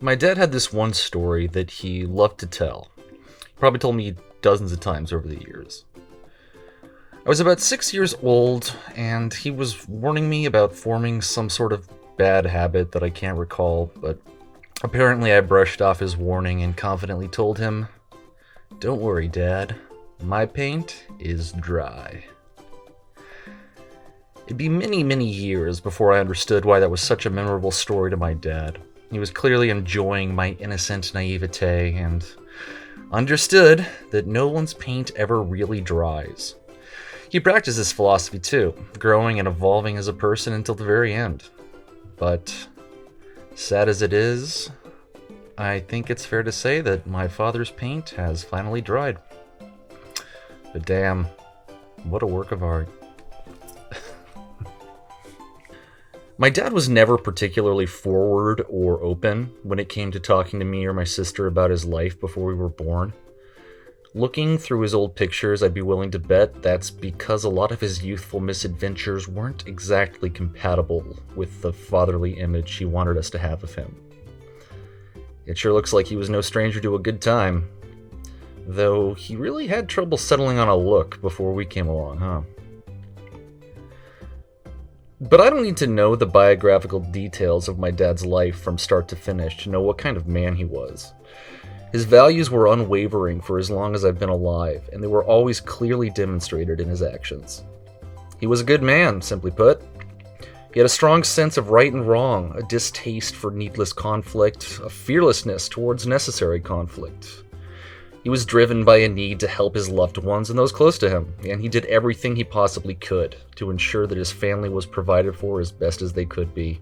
My dad had this one story that he loved to tell. He probably told me dozens of times over the years. I was about 6 years old, and he was warning me about forming some sort of bad habit that I can't recall, but apparently I brushed off his warning and confidently told him, "Don't worry, Dad. My paint is dry." It'd be many, many years before I understood why that was such a memorable story to my dad. He was clearly enjoying my innocent naivete and understood that no one's paint ever really dries. He practiced this philosophy too, growing and evolving as a person until the very end. But, sad as it is, I think it's fair to say that my father's paint has finally dried. But damn, what a work of art. My dad was never particularly forward or open when it came to talking to me or my sister about his life before we were born. Looking through his old pictures, I'd be willing to bet that's because a lot of his youthful misadventures weren't exactly compatible with the fatherly image he wanted us to have of him. It sure looks like he was no stranger to a good time, though he really had trouble settling on a look before we came along, huh? But I don't need to know the biographical details of my dad's life from start to finish to know what kind of man he was. His values were unwavering for as long as I've been alive, and they were always clearly demonstrated in his actions. He was a good man, simply put. He had a strong sense of right and wrong, a distaste for needless conflict, a fearlessness towards necessary conflict. He was driven by a need to help his loved ones and those close to him, and he did everything he possibly could to ensure that his family was provided for as best as they could be.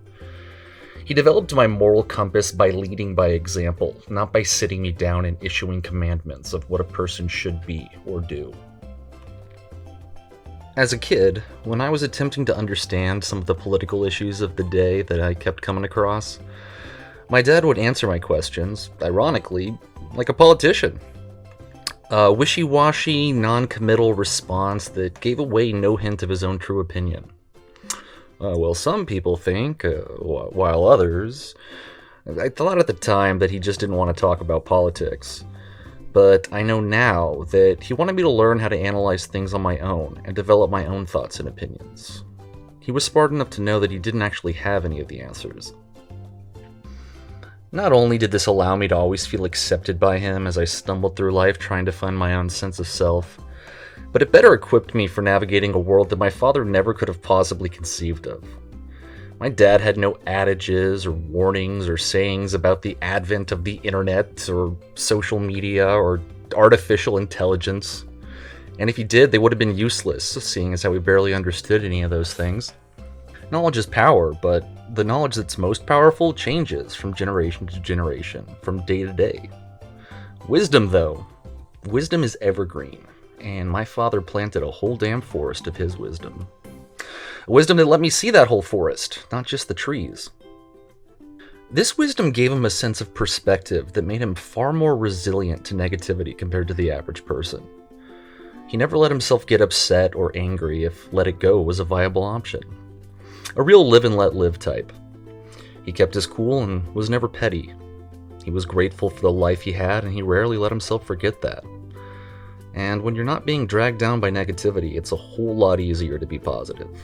He developed my moral compass by leading by example, not by sitting me down and issuing commandments of what a person should be or do. As a kid, when I was attempting to understand some of the political issues of the day that I kept coming across, my dad would answer my questions, ironically, like a politician. A wishy-washy, non-committal response that gave away no hint of his own true opinion. Well, some people think, while others... I thought at the time that he just didn't want to talk about politics. But I know now that he wanted me to learn how to analyze things on my own and develop my own thoughts and opinions. He was smart enough to know that he didn't actually have any of the answers. Not only did this allow me to always feel accepted by him as I stumbled through life trying to find my own sense of self, but it better equipped me for navigating a world that my father never could have possibly conceived of. My dad had no adages or warnings or sayings about the advent of the internet or social media or artificial intelligence. And if he did, they would have been useless, seeing as how we barely understood any of those things. Knowledge is power, but the knowledge that's most powerful changes from generation to generation, from day to day. Wisdom, though, wisdom is evergreen, and my father planted a whole damn forest of his wisdom. A wisdom that let me see that whole forest, not just the trees. This wisdom gave him a sense of perspective that made him far more resilient to negativity compared to the average person. He never let himself get upset or angry if let it go was a viable option. A real live and let live type. He kept his cool and was never petty. He was grateful for the life he had, and he rarely let himself forget that. And when you're not being dragged down by negativity, it's a whole lot easier to be positive.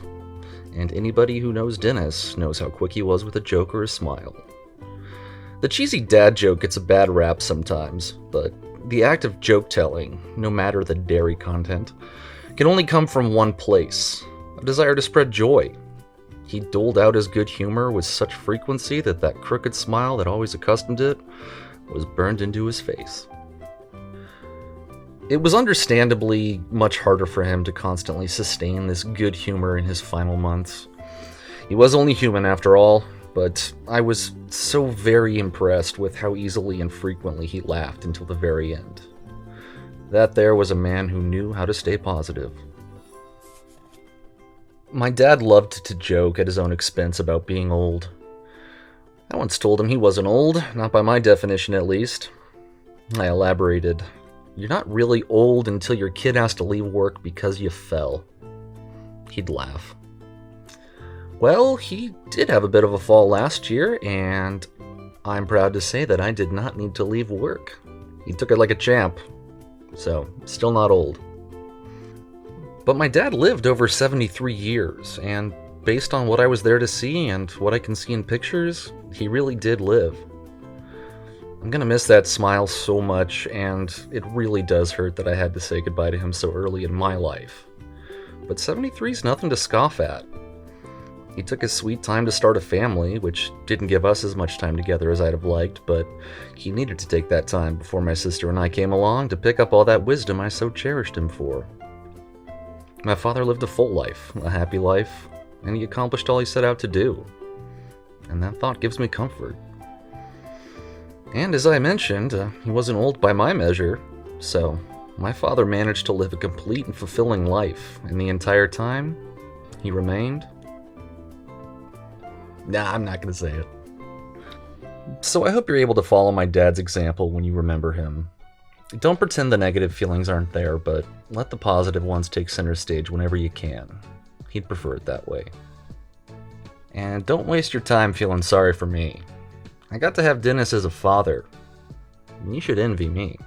And anybody who knows Dennis knows how quick he was with a joke or a smile. The cheesy dad joke gets a bad rap sometimes, but the act of joke telling, no matter the dairy content, can only come from one place: a desire to spread joy. He doled out his good humor with such frequency that that crooked smile that always accustomed it was burned into his face. It was understandably much harder for him to constantly sustain this good humor in his final months. He was only human after all, but I was so very impressed with how easily and frequently he laughed until the very end. That there was a man who knew how to stay positive. My dad loved to joke at his own expense about being old. I once told him he wasn't old, not by my definition at least. I elaborated, "You're not really old until your kid has to leave work because you fell." He'd laugh. Well, he did have a bit of a fall last year, and I'm proud to say that I did not need to leave work. He took it like a champ, so still not old. But my dad lived over 73 years, and based on what I was there to see and what I can see in pictures, he really did live. I'm gonna miss that smile so much, and it really does hurt that I had to say goodbye to him so early in my life. But 73 is nothing to scoff at. He took his sweet time to start a family, which didn't give us as much time together as I'd have liked, but he needed to take that time before my sister and I came along to pick up all that wisdom I so cherished him for. My father lived a full life, a happy life, and he accomplished all he set out to do. And that thought gives me comfort. And as I mentioned, he wasn't old by my measure, so my father managed to live a complete and fulfilling life, and the entire time, he remained... Nah, I'm not gonna say it. So I hope you're able to follow my dad's example when you remember him. Don't pretend the negative feelings aren't there, but let the positive ones take center stage whenever you can. He'd prefer it that way. And don't waste your time feeling sorry for me. I got to have Dennis as a father, and you should envy me.